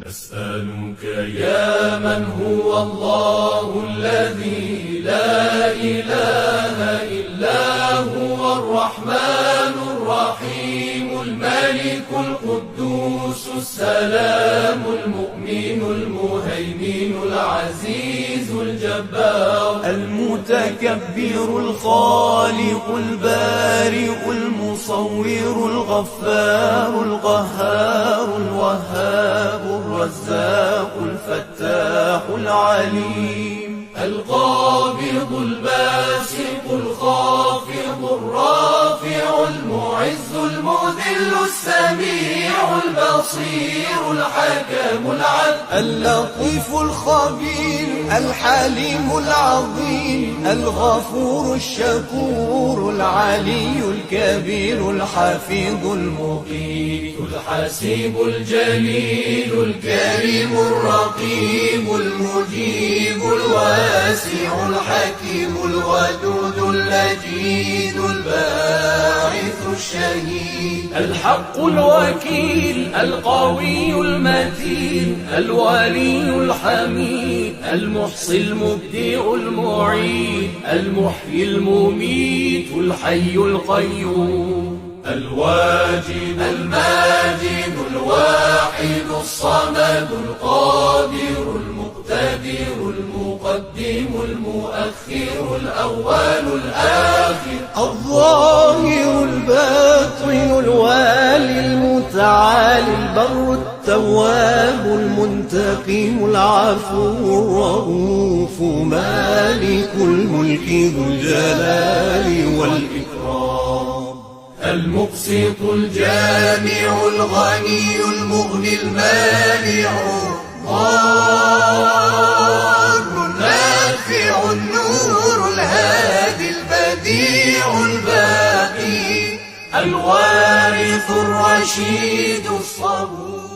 نسألك يا من هو الله الذي لا إله إلا هو الرحمن الرحيم الملك القدوس السلام المؤمن المهيمن العزيز الجبار المتكبر الخالق البارئ المصور الغفار القهار الوهاب الرزاق الفتاح العليم القابض الباسط الخافض الرافع المعز المذل السميع البصير الحكم العدل اللطيف الخبير الحليم العظيم الغفور الشكور العلي الكبير الحفيظ المقيت الحسيب الجليل الكريم الرقيب المجيب الواسع الحكيم الودود اللجيد الباعث الشهيد الحق الوكيل القوي المتين الولي الحميد المحصي المبدع المعيد المحيي المميت الحي القيوم الواجد الماجد الواحد الصمد القادر المقتدر المقدم المؤخر الأول الآخر الظاهر الباطن الوالي المتعالي البر التواب المنتقم العفو الرؤوف مالك الملك ذو الجلال والإكرام المقسط الجامع الغني المغني المانع الضار النافع النور الهادي البديع الباقي الوارث الرشيد الصبور